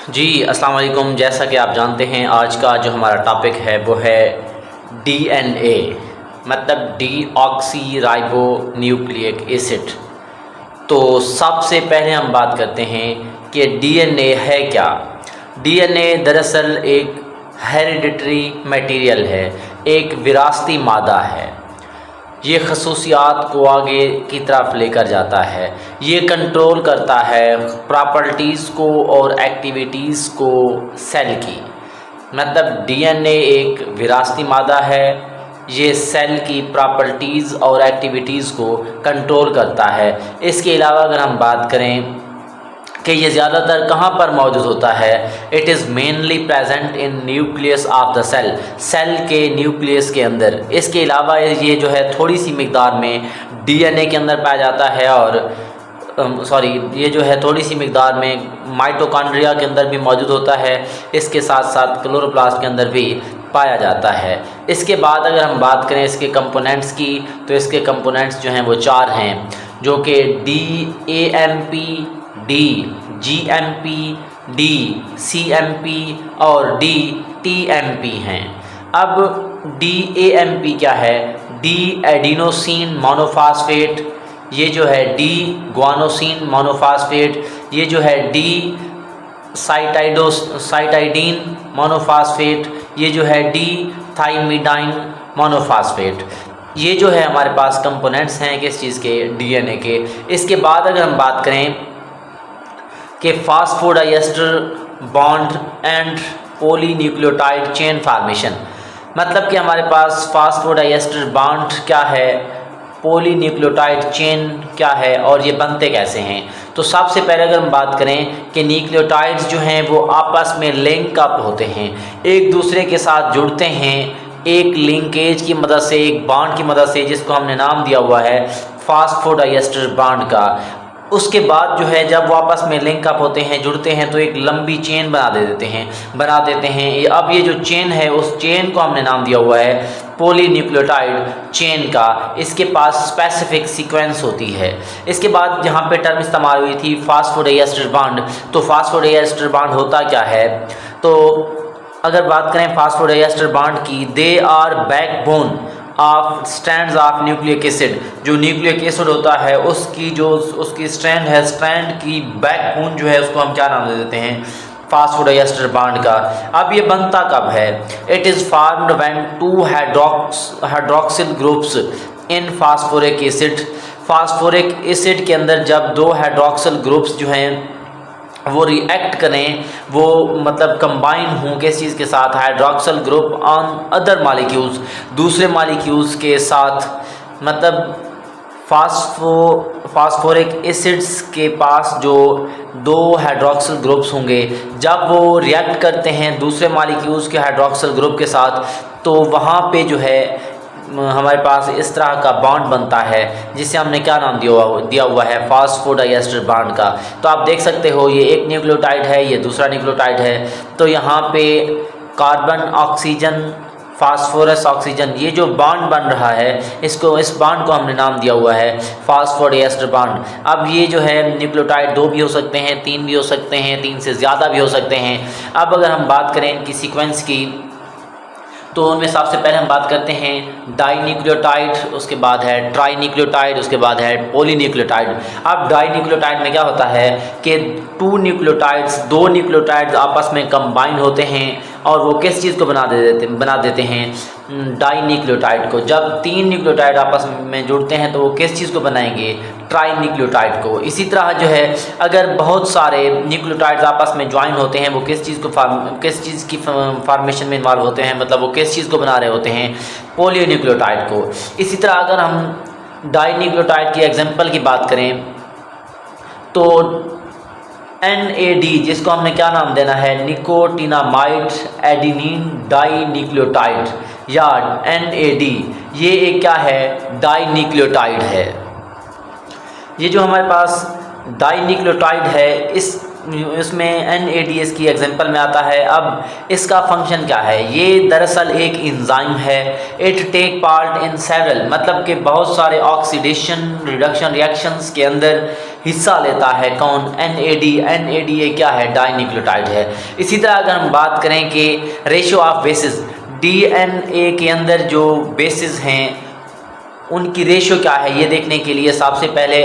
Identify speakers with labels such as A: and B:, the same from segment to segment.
A: जी, अस्सलाम वालेकुम। जैसा कि आप जानते हैं, आज का जो हमारा टॉपिक है वो है डीएनए, मतलब डीऑक्सी राइबो न्यूक्लिक एसिड। तो सबसे पहले हम बात करते हैं कि डीएनए है क्या। डीएनए दरअसल एक हेरिडिटरी मटेरियल है, एक विरासती मादा है। ये खसूसियात को आगे की तरफ लेकर जाता है। ये कंट्रोल करता है प्रॉपर्टीज़ को और एक्टिविटीज़ को सेल की। मतलब डीएनए एक विरासती मादा है, ये सेल की प्रॉपर्टीज़ और एक्टिविटीज़ को कंट्रोल करता है। इसके अलावा अगर हम बात करें कि ये ज़्यादातर कहाँ पर मौजूद होता है, it is mainly present in nucleus of the cell, cell के न्यूक्लियस के अंदर। इसके अलावा ये जो है थोड़ी सी मिकदार में डीएनए के अंदर पाया जाता है, और ये जो है थोड़ी सी मिकदार में माइटोकॉन्ड्रिया के अंदर भी मौजूद होता है। इसके साथ साथ क्लोरोप्लास्ट के अंदर भी पाया जाता है। इसके बाद अगर हम बात करें इसके कंपोनेंट्स की, तो इसके कंपोनेंट्स जो हैं वो 4 हैं, जो कि DAMP, D, GMP, D, CMP और DTMP हैं। अब DAMP क्या है? डी एडिनोसिन मोनोफास्फेट, ये जो है डी ग्वानोसिन मोनोफास्फेट, ये जो है डी साइटाइडीन मोनोफास्फेट, ये जो है डी थाइमिडाइन मोनोफास्फेट। ये जो है हमारे पास कंपोनेंट्स हैं किस चीज़ के? डीएनए के। इसके बाद अगर हम बात करें कि फास्फोडाइएस्टर bond and polynucleotide chain formation, मतलब कि हमारे पास फास्फोडाइएस्टर बॉन्ड क्या है, पॉलीन्यूक्लियोटाइड चेन क्या है और ये बनते कैसे हैं। तो सबसे पहले अगर हम बात करें कि न्यूक्लियोटाइड्स जो हैं वो आपस में लिंक अप होते हैं, एक दूसरे के साथ जुड़ते हैं एक लिंकेज की मदद से, एक बॉन्ड की मदद से, जिसको हमने नाम दिया हुआ है फास्फोडाइएस्टर बॉन्ड का। उसके बाद जो है जब वापस में लिंक अप होते हैं, जुड़ते हैं, तो एक लंबी चेन बना देते हैं। अब ये जो चेन है, उस चेन को हमने नाम दिया हुआ है पॉलीन्यूक्लियोटाइड चेन का। इसके पास स्पेसिफिक सीक्वेंस होती है। इसके बाद यहाँ पे टर्म इस्तेमाल हुई थी फास्फोडाइएस्टर बॉन्ड। तो फास्फोडाइएस्टर बॉन्ड होता क्या है? तो अगर बात करें फास्फोडाइएस्टर बॉन्ड की, they are backbone of strands of nucleic acid. जो न्यूक्लिक एसिड होता है उसकी स्ट्रैंड है, स्ट्रैंड की बैकबोन जो है उसको हम क्या नाम दे देते हैं? फास्फोडाइएस्टर बॉन्ड का। अब ये बनता कब है? It is formed when 2 hydroxyl groups in phosphoric acid. Phosphoric acid के अंदर जब 2 हाइड्रोक्सिल ग्रुप्स जो हैं वो रिएक्ट करें, वो मतलब कंबाइन हों किस चीज़ के साथ? Hydroxyl group on other molecules, दूसरे मालिक्यूल्स के साथ। मतलब फास्फोरिक एसिड्स के पास जो 2 हाइड्रोक्सिल ग्रुप्स होंगे, जब वो रिएक्ट करते हैं दूसरे मालिक्यूल्स के हाइड्रोक्सिल ग्रुप के साथ, तो वहाँ पे जो है हमारे पास इस तरह का बॉन्ड बनता है, जिसे हमने क्या नाम दिया हुआ है? फास्फोडाइएस्टर बॉन्ड का। तो आप देख सकते हो ये एक न्यूक्लियोटाइड है, ये दूसरा न्यूक्लियोटाइड है। तो यहाँ पे कार्बन ऑक्सीजन, फास्फोरस ऑक्सीजन, ये जो बॉन्ड बन रहा है, इस बॉन्ड को हमने नाम दिया हुआ है फास्फोडाइएस्टर बॉन्ड। अब ये जो है न्यूक्लियोटाइड 2 भी हो सकते हैं, 3 भी हो सकते हैं, 3 से ज़्यादा भी हो सकते हैं। अब अगर हम बात करें इनकी सीक्वेंस की, तो उनमें सबसे पहले हम बात करते हैं डाइन्यूक्लियोटाइड, उसके बाद है ट्राइन्यूक्लियोटाइड, उसके बाद है पॉलीन्यूक्लियोटाइड। अब डाइन्यूक्लियोटाइड में क्या होता है कि 2 न्यूक्लियोटाइड्स आपस में कंबाइन होते हैं और वो किस चीज़ को बना देते हैं? डाइन्यूक्लियोटाइड को। जब 3 न्यूक्लियोटाइड आपस में जुड़ते हैं तो वो किस चीज़ को बनाएंगे? ट्राइन्यूक्लियोटाइड को। इसी तरह जो है अगर बहुत सारे न्यूक्लियोटाइड्स आपस में ज्वाइन होते हैं, वो किस चीज़ की फॉर्मेशन में इन्वॉल्व होते हैं? मतलब वो किस चीज़ को बना रहे होते हैं? पॉलीन्यूक्लियोटाइड को। इसी तरह अगर हम डाइन्यूक्लियोटाइड की एग्जांपल की बात करें, तो NAD, जिसको हमने क्या नाम देना है? निकोटिनामाइड एडिनिन डाइन्यूक्लियोटाइड, या NAD, ये एक क्या है? डाइन्यूक्लियोटाइड है। ये जो हमारे पास डाइन्यूक्लियोटाइड है, इस इसमें NADH की एग्जांपल में आता है। अब इसका फंक्शन क्या है? ये दरअसल एक एंजाइम है। It take part in several, मतलब कि बहुत सारे ऑक्सीडेशन रिडक्शन रिएक्शंस के अंदर हिस्सा लेता है। कौन? NAD क्या है? डाइन्यूक्लियोटाइड है। इसी तरह अगर हम बात करें कि रेशियो ऑफ बेसिस, DNA के अंदर जो बेसिस हैं उनकी रेशियो क्या है, ये देखने के लिए सबसे पहले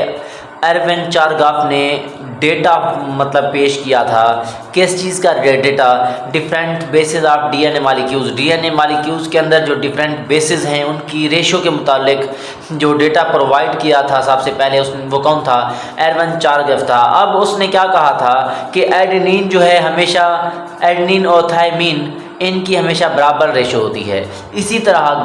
A: एरविन चारगाफ ने डेटा मतलब पेश किया था। किस चीज़ का data? Different basis of DNA molecules. DNA molecules के अंदर जो डिफरेंट बेसिस हैं उनकी रेशियो के मुतालिक जो डेटा प्रोवाइड किया था सबसे पहले वो कौन था? एरविन चारगाफ था। अब उसने क्या कहा था कि एडेनिन जो है हमेशा, एडेनिन और थायमीन इनकी हमेशा बराबर रेशो होती है। इसी तरह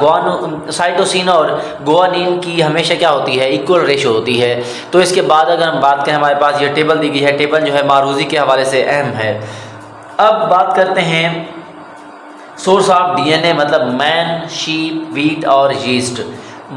A: साइटोसिन और गुआनिन की हमेशा क्या होती है? इक्वल रेशो होती है। तो इसके बाद अगर हम बात करें, हमारे पास ये टेबल दी गई है। टेबल जो है मारूजी के हवाले से अहम है। अब बात करते हैं सोर्स ऑफ DNA, मतलब मैन, शीप, वीट और यीस्ट।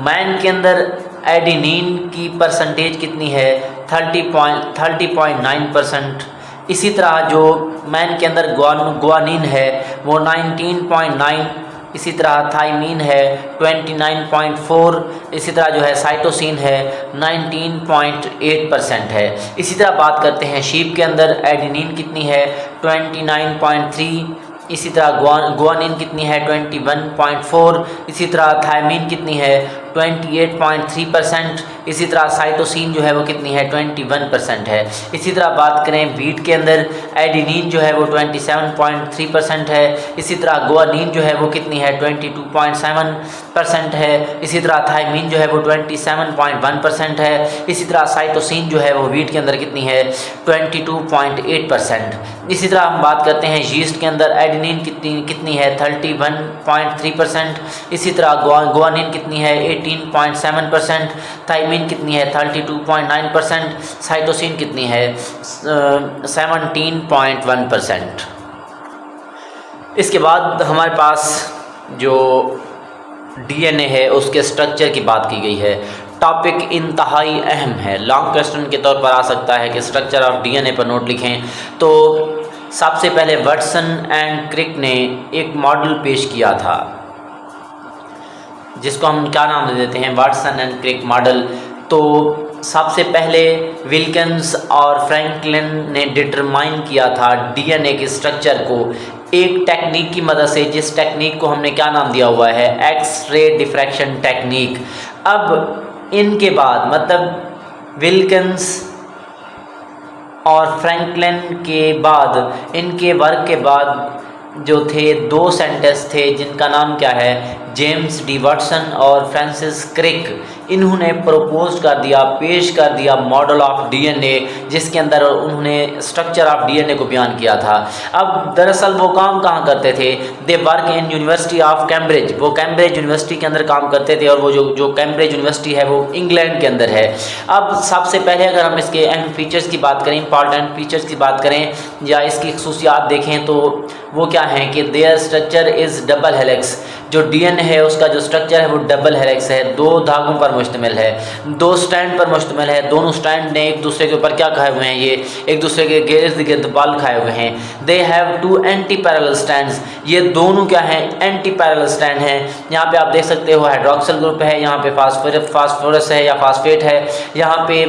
A: मैन के अंदर एडेनिन की परसेंटेज कितनी है? 30.9%। इसी तरह जो मैन के अंदर गुआनिन है वो 19.9, इसी तरह थाइमीन है 29.4, इसी तरह जो है साइटोसिन है 19.8% है। इसी तरह बात करते हैं शीप के अंदर एडेनिन कितनी है? 29.3, इसी तरह गुआनिन कितनी है? 21.4, इसी तरह थायमीन कितनी है? 28.3%, इसी तरह साइटोसिन जो है वो कितनी है? 21% है। इसी तरह बात करें वीट के अंदर एडेनिन जो है वो 27.3% है, इसी तरह गुआनिन जो है वो कितनी है? 22.7% है, इसी तरह थायमीन जो है वो 27.1% है, इसी तरह साइटोसिन जो है वो वीट के अंदर कितनी है? 22.8%। इसी तरह हम बात करते हैं यीस्ट के अंदर एडेनिन कितनी है? 31.3%, इसी तरह गुआनिन कितनी है? 18.7%, थाइमीन कितनी है? 32.9%, साइटोसिन कितनी है? 17.1%। इसके बाद हमारे पास जो DNA है उसके स्ट्रक्चर की बात की गई है। टॉपिक इंतहाई अहम है, लॉन्ग क्वेश्चन के तौर पर आ सकता है कि स्ट्रक्चर ऑफ DNA पर नोट लिखें। तो सबसे पहले वाटसन एंड क्रिक ने एक मॉडल पेश किया था जिसको हम क्या नाम दे देते हैं? Watson and Crick model. तो सबसे पहले विल्किंस और फ्रैंकलिन ने डिटरमाइन किया था DNA के स्ट्रक्चर को एक टेक्निक की मदद से, जिस टेक्निक को हमने क्या नाम दिया हुआ है? X-ray diffraction technique. अब इनके बाद, मतलब विल्किंस और फ्रैंकलिन के बाद, इनके वर्क के बाद जो थे दो साइंटिस्ट थे जिनका नाम क्या है? जेम्स डी वाटसन और फ्रांसिस क्रिक। इन्होंने प्रपोज कर दिया, पेश कर दिया मॉडल ऑफ DNA, जिसके अंदर उन्होंने स्ट्रक्चर ऑफ DNA को बयान किया था। अब दरअसल वो काम कहाँ करते थे? They work in university of Cambridge. वो कैम्ब्रिज यूनिवर्सिटी के अंदर काम करते थे और वो जो कैम्ब्रिज यूनिवर्सिटी है वो इंग्लैंड के अंदर है। अब सबसे पहले अगर हम इसके अहम फीचर्स की बात करें, इंपॉर्टेंट फीचर्स की बात करें या इसकी खसूसियात देखें तो वो क्या है कि there structure is double helix. जो DNA है उसका जो स्ट्रक्चर है वो डबल हेलिक्स है, दो धागों पर मुश्तमिल है, दो स्टैंड पर मुश्तमिल है। दोनों स्टैंड ने एक दूसरे के ऊपर क्या खाए हुए हैं? ये एक दूसरे के इर्द गिर्द बाल खाए हुए हैं। They have two anti parallel stands. ये दोनों क्या हैं? एंटी पैरेलल स्टैंड हैं। यहाँ पे आप देख सकते हो हाइड्रोक्सिल ग्रुप है, यहाँ पे फास्फोरस है या फास्फेट है, यहाँ पे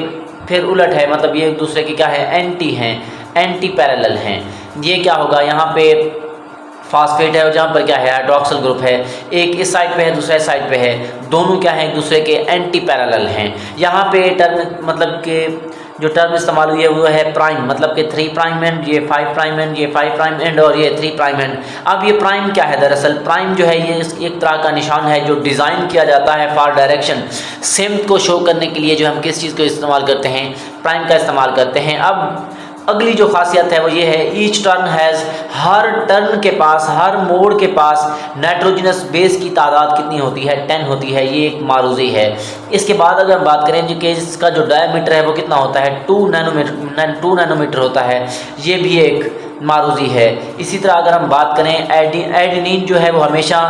A: फिर उलट है, मतलब ये एक दूसरे के क्या है? एंटी हैं, एंटी पैरेलल हैं। ये क्या होगा? यहाँ पे फास्फेट है और जहाँ पर क्या है? हाइड्रोक्सिल ग्रुप है। एक इस साइड पे है, दूसरे साइड पे है, दोनों क्या हैं? एक दूसरे के एंटी पैरेलल हैं। यहाँ पे टर्म मतलब के जो टर्म इस्तेमाल हुई है वो है प्राइम, मतलब कि 3 प्राइम एंड, ये 5 प्राइम एंड, ये 5 प्राइम एंड और ये 3 प्राइम एंड। अब ये प्राइम क्या है? दरअसल प्राइम जो है ये एक तरह का निशान है जो डिज़ाइन किया जाता है फॉर डायरेक्शन, सिम्त को शो करने के लिए जो हम किस चीज़ को इस्तेमाल करते हैं? प्राइम का इस्तेमाल करते हैं। अब अगली जो खासियत है वो ये है, each turn has, her turn के पास, हर मोड़ के पास नाइट्रोजनस बेस की तादाद कितनी होती है? 10 होती है। ये एक मारूजी है। इसके बाद अगर हम बात करें जो कि इसका जो डायमीटर है वो कितना होता है? 2 नैनोमीटर होता है। ये भी एक मारूजी है। इसी तरह अगर हम बात करें एडेनिन जो है वो हमेशा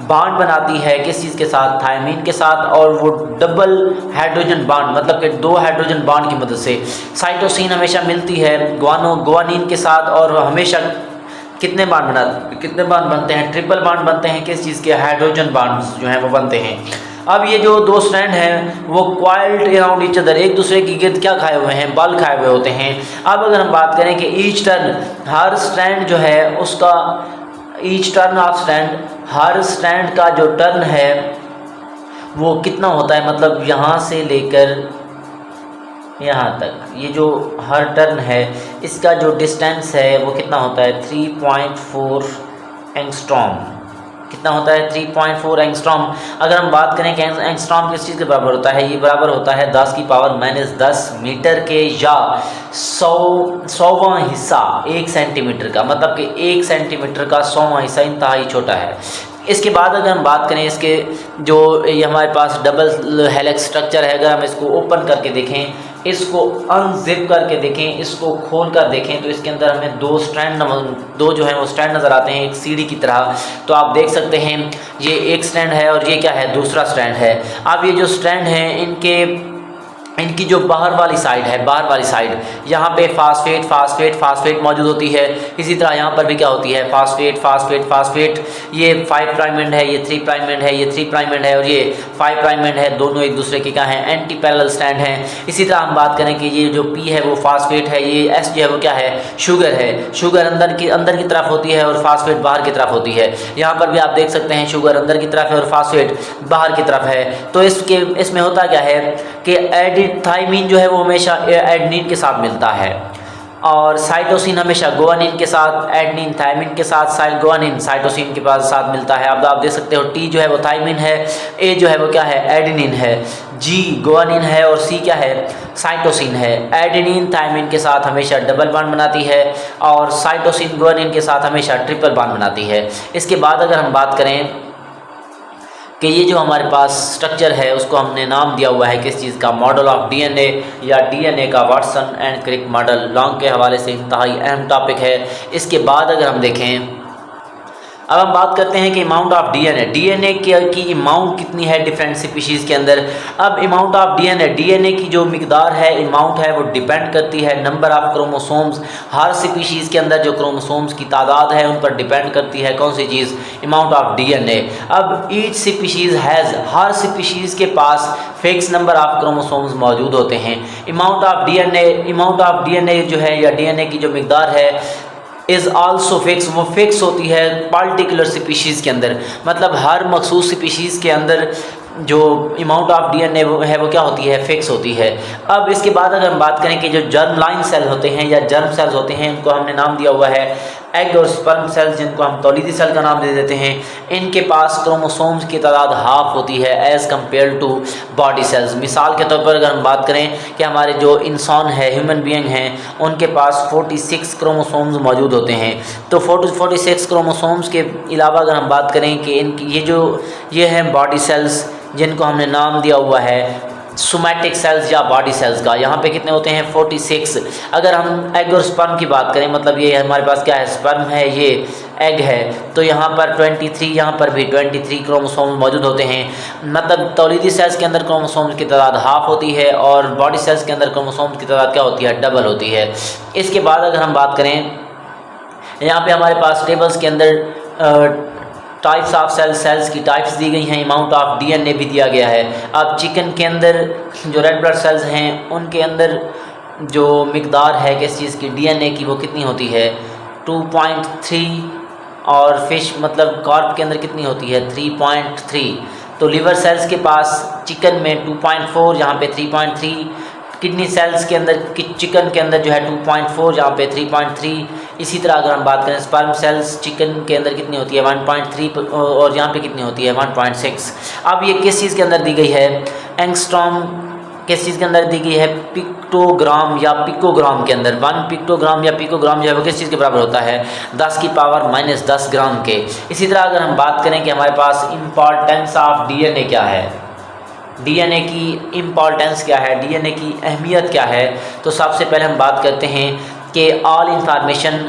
A: बॉन्ड बनाती है किस चीज़ के साथ, थायमीन के साथ, और वो डबल हाइड्रोजन बॉन्ड मतलब कि 2 हाइड्रोजन बॉन्ड की मदद से। साइटोसिन हमेशा मिलती है गुआनिन के साथ, और हमेशा कितने बॉन्ड बनते हैं, ट्रिपल बॉन्ड बनते हैं किस चीज़ के, हाइड्रोजन बॉन्ड्स जो हैं वो बनते हैं। अब ये जो 2 स्ट्रैंड हैं वो क्वाइल्ड अराउंड ईच अदर, एक दूसरे की गिर्द क्या खाए हुए हैं, बल खाए हुए होते हैं। अब अगर हम बात करें कि ईच टर्न, हर स्ट्रैंड जो है उसका, ईच टर्न ऑफ स्ट्रैंड, हर स्ट्रैंड का जो टर्न है वो कितना होता है, मतलब यहाँ से लेकर यहाँ तक, ये जो हर टर्न है इसका जो डिस्टेंस है वो कितना होता है, 3.4 एंगस्ट्रॉम। कितना होता है, 3.4 एंगस्ट्रॉम। अगर हम बात करें कि एंगस्ट्रॉम किस चीज़ के बराबर होता है, ये बराबर होता है 10⁻⁻10 मीटर के, या 100वां हिस्सा 1 सेंटीमीटर का, मतलब कि 1 सेंटीमीटर का 100वां हिस्सा इंतहाई छोटा है। इसके बाद अगर हम बात करें इसके जो ये हमारे पास डबल हेलिक्स स्ट्रक्चर है, अगर हम इसको ओपन करके देखें, इसको अनजिप करके देखें, इसको खोल कर देखें, तो इसके अंदर हमें 2 जो है वो स्ट्रैंड नज़र आते हैं एक सीढ़ी की तरह। तो आप देख सकते हैं ये एक स्ट्रैंड है और ये क्या है, दूसरा स्ट्रैंड है। अब ये जो स्ट्रैंड हैं इनकी जो बाहर वाली साइड यहाँ पे फास्फेट मौजूद होती है। इसी तरह यहाँ पर भी क्या होती है, फास्फेट। ये 5 प्राइम एंड है, ये 3 प्राइम एंड है, ये 3 प्राइम एंड है, और ये 5 प्राइम एंड है। दोनों एक दूसरे के क्या हैं, एंटी पैरेलल स्ट्रैंड हैं। इसी तरह हम बात करें कि ये जो P है वो फास्फेट है, ये S जो है वो क्या है, शुगर है। शुगर अंदर की तरफ होती है और फास्फेट बाहर की तरफ होती है। यहाँ पर भी आप देख सकते हैं शुगर अंदर की तरफ है और फास्फेट बाहर की तरफ है। तो इसमें होता क्या है कि थायमीन जो है वो हमेशा एडेनिन के साथ मिलता है, और साइटोसिन हमेशा गुआनिन के साथ, एडेनिन थायमीन के साथ, गुआनिन साइटोसिन के साथ मिलता है। अब आप देख सकते हो T जो है वो थायमीन है, A जो है वो क्या है, एडेनिन है, G गुआनिन है, और C क्या है, साइटोसिन है। एडेनिन थायमीन के साथ हमेशा डबल बॉन्ड बनाती है, और साइटोसिन गुआनिन के साथ हमेशा ट्रिपल बॉन्ड बनाती है। इसके बाद अगर हम बात करें कि ये जो हमारे पास स्ट्रक्चर है उसको हमने नाम दिया हुआ है किस चीज़ का, मॉडल ऑफ डीएनए, या डीएनए का वाटसन एंड क्रिक मॉडल। लॉन्ग के हवाले से इंतहाई अहम टॉपिक है। इसके बाद अगर हम देखें, अब हम बात करते हैं कि अमाउंट ऑफ डीएनए की अमाउंट कितनी है डिफरेंट स्पीशीज़ के अंदर। अब अमाउंट ऑफ डीएनए की जो मिकदार है, अमाउंट है, वो डिपेंड करती है number of chromosomes. Her species के अंदर जो क्रोमोसोम्स की तादाद है उन पर डिपेंड करती है कौन सी चीज़, अमाउंट ऑफ डीएनए। अब each species has, her species के पास फिक्स नंबर ऑफ क्रोमोसोम्स मौजूद होते हैं। अमाउंट ऑफ डीएनए जो है, या डीएनए की जो मिकदार है, इज़ आल्सो फिक्स, वो फिक्स होती है पार्टिकुलर स्पीशीज़ के अंदर, मतलब हर मखसूस स्पीशीज़ के अंदर जो अमाउंट ऑफ डीएनए है वो क्या होती है, फिक्स होती है। अब इसके बाद अगर हम बात करें कि जो जर्म लाइन सेल होते हैं या जर्म सेल्स होते हैं, इनको हमने नाम दिया हुआ है एग और स्पर्म सेल्स, जिनको हम तौलीदी सेल का नाम दे देते हैं। इनके पास क्रोमोसोम्स की तादाद हाफ होती है as compare to body cells. मिसाल के तौर पर अगर हम बात करें कि हमारे जो इंसान है, ह्यूमन बीइंग हैं, उनके पास 46 क्रोमोसोम्स मौजूद होते हैं। तो 46 क्रोमोसोम्स के अलावा अगर हम बात करें कि इनकी ये हैं बॉडी सेल्स, जिनको हमने नाम दिया हुआ है सोमैटिक सेल्स या बॉडी सेल्स का। यहाँ पे कितने होते हैं, 46। अगर हम एग और स्पर्म की बात करें, मतलब ये हमारे पास क्या है, स्पर्म है, ये एग है, तो यहाँ पर 23, यहाँ पर भी 23 क्रोमोसोम्स मौजूद होते हैं। मतलब तौलीदी सेल्स के अंदर क्रोमोसोम्स की तादाद हाफ होती है, और बॉडी सेल्स के अंदर क्रोमोसोम्स की तादाद क्या होती है, डबल होती है। इसके बाद अगर हम बात करें, यहाँ पे हमारे पास टेबल्स के अंदर टाइप्स ऑफ सेल्स की टाइप्स दी गई हैं, अमाउंट ऑफ डीएनए भी दिया गया है। अब चिकन के अंदर जो रेड ब्लड सेल्स हैं उनके अंदर जो मिकदार है किस चीज़ की, डीएनए की, वो कितनी होती है, 2.3, और फिश मतलब कार्प के अंदर कितनी होती है, 3.3। तो लिवर सेल्स के पास चिकन में 2.4, यहाँ पे 3.3। किडनी सेल्स के अंदर चिकन के अंदर जो है 2.4, यहाँ पे 3.3। इसी तरह अगर हम बात करें स्पर्म सेल्स, चिकन के अंदर कितनी होती है, 1.3, और यहाँ पे कितनी होती है, 1.6। अब ये किस चीज़ के अंदर दी गई है, एंगस्ट्रॉम किस चीज़ के अंदर दी गई है, पिक्टोग्राम या पिकोग्राम के अंदर। 1 पिक्टोग्राम या पिकोग्राम जो है वो किस चीज़ के बराबर होता है, 10⁻⁻10 ग्राम के। इसी तरह अगर हम बात करें कि हमारे पास इम्पॉर्टेंस ऑफ डीएनए क्या है, डीएनए की इम्पॉर्टेंस क्या है, डीएनए की अहमियत क्या है, तो सबसे पहले हम बात करते हैं कि ऑल इंफॉर्मेशन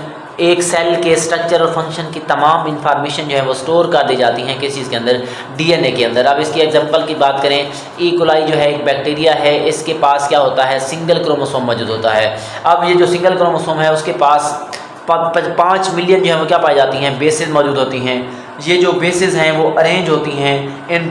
A: एक सेल के स्ट्रक्चर और फंक्शन की तमाम इंफॉर्मेशन जो है वो स्टोर कर दी जाती हैं किस चीज़ के अंदर, डीएनए के अंदर। अब इसकी एग्जांपल की बात करें, ई कोलाई जो है एक बैक्टीरिया है, इसके पास क्या होता है, सिंगल क्रोमोसोम मौजूद होता है। अब ये जो सिंगल क्रोमोसोम है उसके पास 5 मिलियन जो है वो क्या पाई जाती हैं, बेसेस मौजूद होती हैं। ये जो बेसेस हैं वो अरेंज होती हैं इन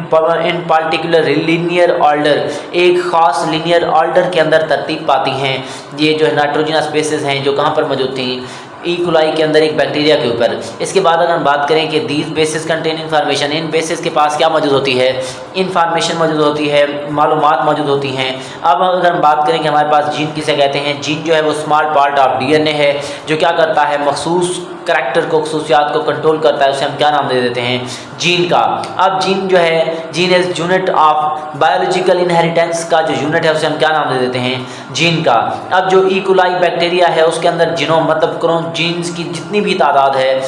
A: पार्टिकुलर लीनियर ऑर्डर, एक ख़ास लीनियर ऑर्डर के अंदर तरतीब पाती हैं। ये जो है नाइट्रोजनस बेसेस हैं जो कहाँ पर मौजूद थी, ई कोलाई के अंदर एक बैक्टीरिया के ऊपर। इसके बाद अगर हम बात करें कि these basis contain information, in basis के पास क्या मौजूद होती है, इन्फॉर्मेशन मौजूद होती है, मालूमात मौजूद होती हैं। अब अगर हम बात करें कि हमारे पास जीन किसे कहते हैं, जीन जो है वो स्मॉल पार्ट ऑफ डीएनए है जो क्या करता है, मखसूस करैक्टर को, खसूसियात को कंट्रोल करता है, उसे हम क्या नाम दे देते हैं, जीन का। अब जीन जो है, gene is unit of biological inheritance का जो यूनिट है उसे हम क्या नाम दे देते हैं, जीन का। अब जो ई कोलाई बैक्टीरिया है उसके अंदर जीनोम मतलब जीन्स की जितनी भी तादाद है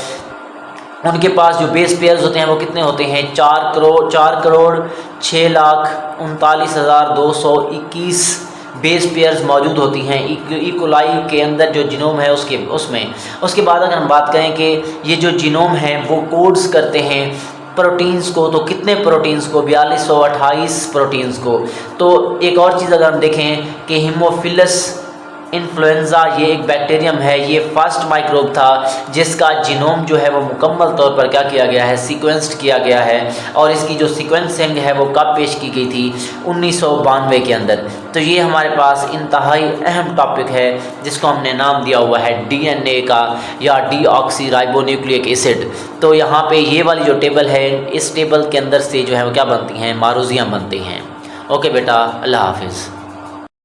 A: उनके पास जो बेस पेयर्स होते हैं वो कितने होते हैं, 4,6,39,221 बेस पेयर्स मौजूद होती हैं ई कोलाई के अंदर जो जीनोम है उसके बाद अगर हम बात करें कि ये जो जीनोम है वो कोड्स करते हैं प्रोटीन्स को, तो कितने प्रोटीन्स को, 4228 प्रोटीन्स को। तो एक और चीज़ अगर हम देखें कि हीमोफिलस इन्फ्लुएंजा ये एक बैक्टीरियम है, ये फर्स्ट माइक्रोब था जिसका जीनोम जो है वो मुकम्मल तौर पर क्या किया गया है, सीक्वेंस्ड किया गया है। और इसकी जो सीक्वेंसिंग है वो कब पेश की गई थी, 1992 के अंदर। तो ये हमारे पास इंतहाई अहम टॉपिक है जिसको हमने नाम दिया हुआ है डीएनए का या डीऑक्सीराइबोन्यूक्लिक एसिड। तो यहाँ पे ये वाली जो टेबल है, इस टेबल के अंदर से जो है वो क्या बनती हैं, मारूजियाँ बनती हैं। ओके बेटा, अल्लाह हाफिज़।